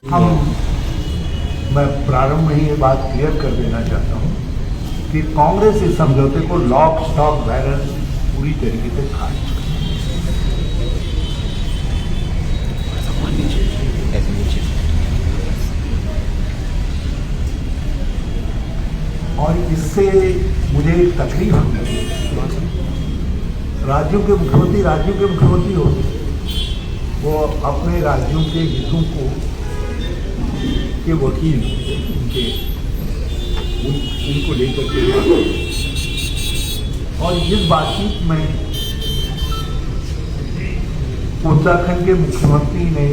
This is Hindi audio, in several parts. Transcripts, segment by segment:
मैं प्रारंभ में ही ये बात क्लियर कर देना चाहता हूँ कि कांग्रेस इस समझौते को लॉक स्टॉक बैरल पूरी तरीके से खारिज और इससे मुझे एक तकलीफ हुई। राज्यों के मुख्यमंत्री होते वो अपने राज्यों के हितों को के वकील उनको लेकर के और इस बातचीत में उत्तराखंड के मुख्यमंत्री ने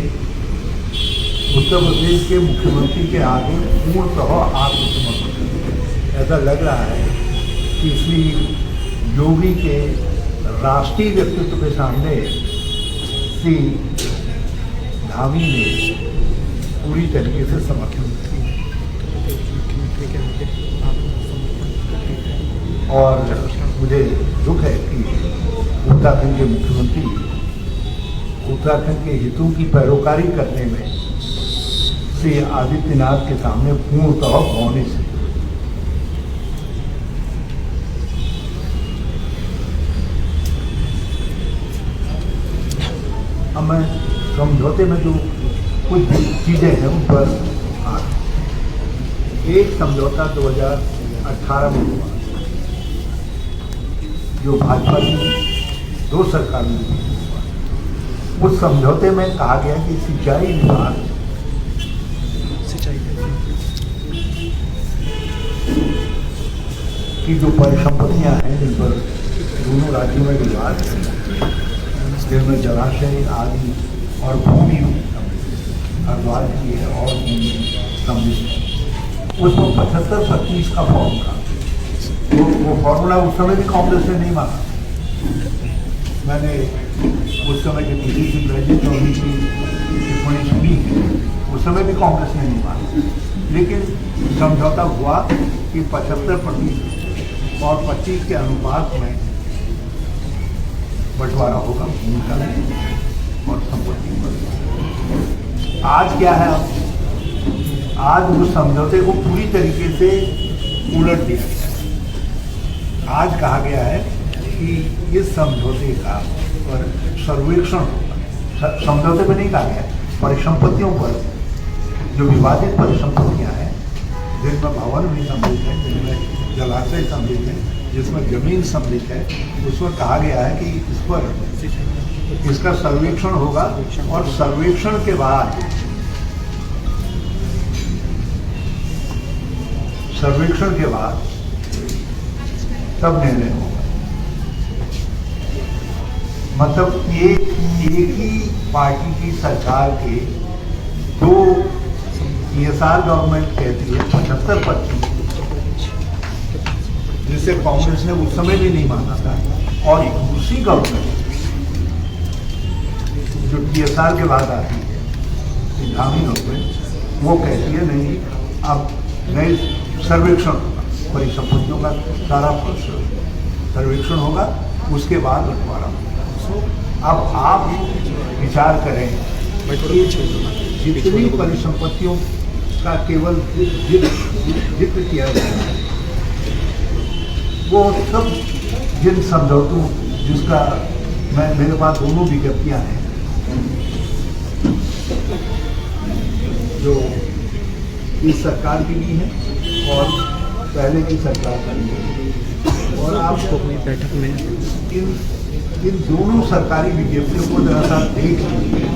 उत्तर प्रदेश के मुख्यमंत्री के आगे पूर्णतः आत्मसमर्पण। ऐसा लग रहा है कि श्री योगी के राष्ट्रीय व्यक्तित्व के सामने श्री धामी ने पूरी तरीके से समर्थन किया और मुझे दुख है कि उत्तराखंड के मुख्यमंत्री उत्तराखंड के हितों की पैरोकारी करने में श्री आदित्यनाथ के सामने पूर्णतः मौन से। अब मैं समझौते में जो कुछ चीज़ें हैं उन पर एक समझौता 2018 में हुआ जो भाजपा की दो सरकारों में हुआ। उस समझौते में कहा गया कि सिंचाई विभाग की जो परिसंपत्तियां हैं जिन पर दोनों राज्यों में विवाद है, जिनमें जलाशय आदि और भूमि अखबार की है और भूमि सम्मिलित है, उसमें 75-25 का फॉर्मूला वो फॉर्मूला उस समय भी कांग्रेस ने नहीं माना। मैंने उस समय के पीसीसी प्रेसिडेंट और उनकी टिप्पणी सुनी, उस समय भी कांग्रेस ने नहीं माना। लेकिन समझौता हुआ कि 75% और 25 के अनुपात में बंटवारा होगा भूमि का और संपत्ति पर। आज क्या है, आज उस समझौते को पूरी तरीके से उलट दिया गया है। आज कहा गया है कि इस समझौते का पर सर्वेक्षण होगा। समझौते में नहीं कहा गया, परिसंपत्तियों पर जो विवादित परिसंपत्तियां हैं, जिनमें भवन भी सम्मिलित है, जिनमें जलाशय सम्मिलित है, जिसमें जमीन सम्मिलित है, उसमें कहा गया है कि इस पर इसका सर्वेक्षण होगा और सर्वेक्षण के बाद तब निर्णय होगा। मतलब एक ही पार्टी की सरकार के दो ईएसआर गवर्नमेंट कहती है 75%, जिसे कांग्रेस ने उस समय भी नहीं माना था, और दूसरी गवर्नमेंट जो टीएसआर के बाद आती है धामी गवर्नमेंट, वो कहती है नहीं, अब नए सर्वेक्षण होगा, परिसंपत्तियों का सारा सर्वेक्षण होगा, उसके बाद बंटवारा होगा। अब आप विचार करें कि जितनी परिसंपत्तियों का केवल जिक्र किया गया है, वो सब जिन समझौतों जिसका मेरे पास दोनों विज्ञप्तियां हैं जो इस सरकार की भी है और पहले की सरकार का भी है, और आप बैठक में इन दोनों सरकारी विज्ञप्तियों को जरा सा देख लीजिए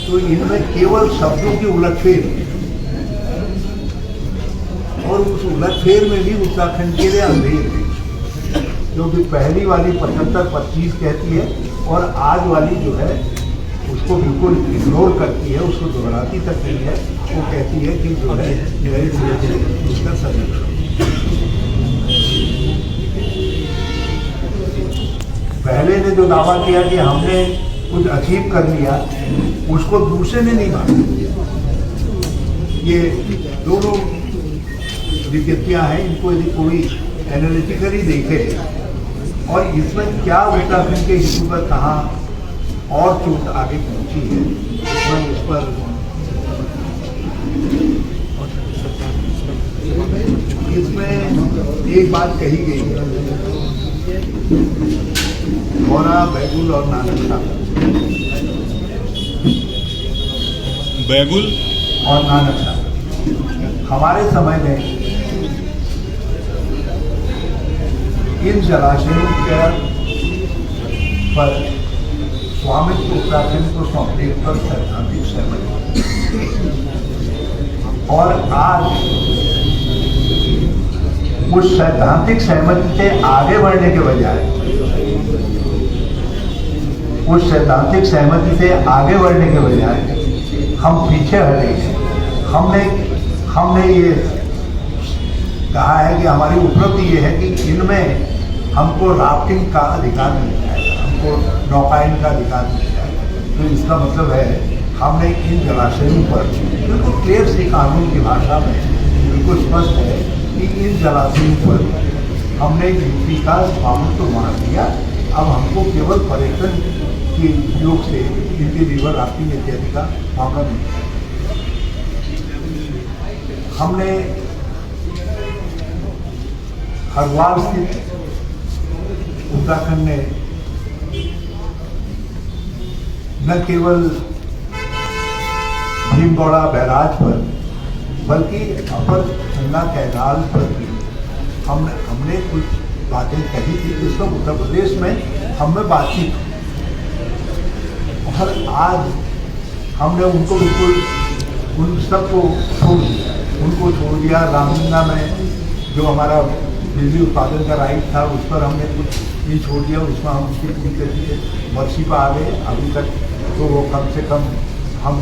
तो इनमें केवल शब्दों की उलटफेर है, और उस उलटफेर में भी उत्तराखंड के लिए अंधेर है, क्योंकि पहली वाली 75-25 कहती है और आज वाली जो है उसको बिल्कुल इग्नोर करती है, उसको दोहराती तक नहीं है। वो कहती है कि जो है नए सिरे से उसका सर्वेक्षण। पहले ने जो दावा किया कि हमने कुछ अचीव कर लिया, उसको दूसरे ने नहीं माना। ये दोनों विज्ञप्तियां हैं, इनको यदि कोई एनालिटिकली देखे और इसमें क्या उत्तराखंड के हितों पर कहाँ और चोट आगे पहुंची है, मैं उस पर इसमें एक बात कही गई है, घोड़ा, बैगुल और नानक साहब, बैगुल और नानक साहब। हमारे समय में इन जलाशयों के पर स्वामित्व उत्तराखंड को सौंपने पर सैद्धांतिक सहमति, और आज उस सैद्धांतिक सहमति से आगे बढ़ने के बजाय, उस सैद्धांतिक सहमति से आगे बढ़ने के बजाय हम पीछे हटे हैं। हमने ये कहा है कि हमारी उपलब्धि ये है कि इनमें हमको राफ्टिंग का अधिकार मिल जाएगा, हमको नौकायन का अधिकार मिल जाएगा। तो इसका मतलब है हमने इन जलाशयों पर बिल्कुल क्लियर सी कानून की भाषा में बिल्कुल स्पष्ट है कि इन जलाशयों पर हमने यूपी का स्वामित्व मान लिया। अब हमको केवल पर्यटन के उपयोग से इनके रिवर राफ्टिंग इत्यादि का मौका मिला। हमने हरिद्वार स्थित उत्तराखंड ने न केवल भीमगौड़ा बैराज पर बल्कि अपर गंगा कैनाल पर भी हमने कुछ बातें कही थी, जिसको उत्तर प्रदेश में हमें बातचीत हुई। और आज हमने उनको बिल्कुल उन सबको छोड़ दिया, उनको छोड़ दिया। रामगंगा में जो हमारा बिजली उत्पादन का राइट था उस पर हमने कुछ नहीं छोड़ दिया, उसमें हम उसकी पूरी तरीके वर्षी पर आ गए। अभी तक तो वो कम से कम हम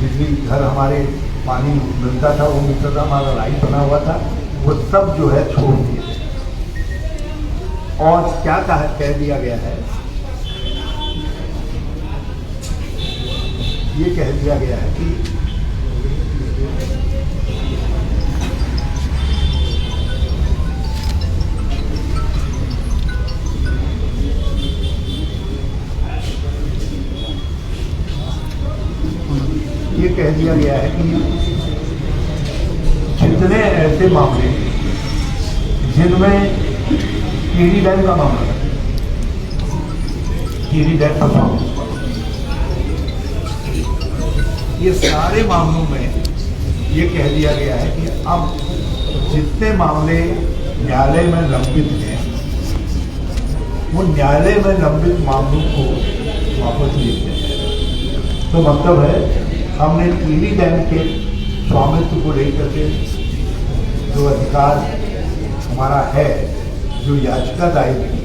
बिजली घर हमारे पानी मिलता था, वो मिलता था, हमारा राइट बना हुआ था, वो सब जो है छोड़ दिए। और क्या कह दिया गया है, ये कह दिया गया है कि ये कह दिया गया है कि जितने ऐसे मामले जिनमें कीरी डैम का मामला है, कीरी डैम का मामला, ये सारे मामलों में ये कह दिया गया है कि अब जितने मामले न्यायालय में लंबित हैं, वो न्यायालय में लंबित मामलों को वापस ले लिया जाए। तो मतलब है हमने कीरी डैम के स्वामित्व को लेकर के जो अधिकार हमारा है, जो याचिका दायर की,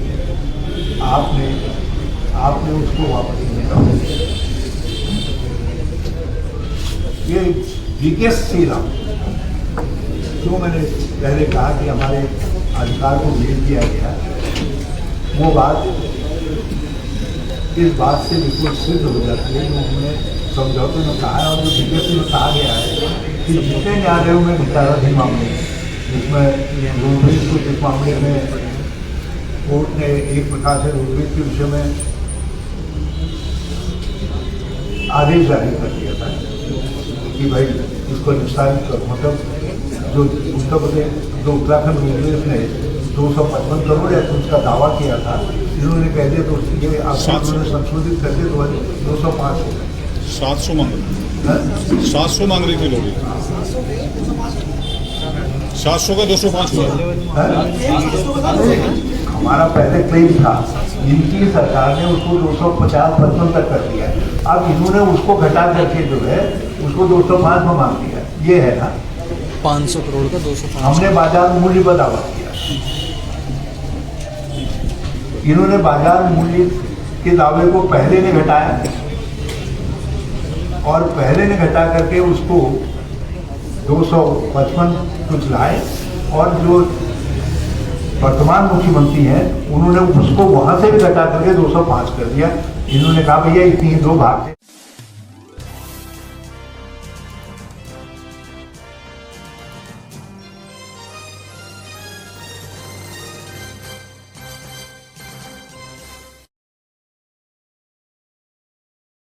आपने उसको वापस लेना। ये बिगेस्ट सीरा जो मैंने पहले कहा कि हमारे अधिकार को भेज दिया गया, वो बात इस बात से बिल्कुल सिद्ध हो जाती है जो हमने समझौते में कहा है। और जो बिगेस्ट में कहा गया है कि जितने न्यायालयों में विचाराधीन मामले, जिसमें रोडवेज को जिस मामले में कोर्ट ने एक प्रकार से रोडवेज के विषय में आदेश जारी कर दिया था कि भाई इसको निस्तारित करो, मतलब जो उत्तर प्रदेश, जो उत्तराखंड रोडवेज ने 255 करोड़ या उसका दावा किया था, इन्होंने कह दिया तो ये आपने संशोधित करके 205 हो गए। 700 मांग रहे, 700 मांग रही थी लोग, 700 का 205 हुआ। हमारा पहले क्लेम था, इनकी सरकार ने उसको 250-55 तक कर दिया। अब इन्होंने उसको घटा करके जो है उसको 205 में मांग दिया। ये है ना 500 करोड़ का 205। हमने बाजार मूल्य पर दावा किया, इन्होंने बाजार मूल्य के दावे को पहले ने घटाया और पहले ने घटा करके उसको 255 कुछ लाए, और जो वर्तमान मुख्यमंत्री हैं उन्होंने उसको वहां से भी घटा करके 205 कर दिया। इन्होंने कहा भैया इतनी 2 भाग थे।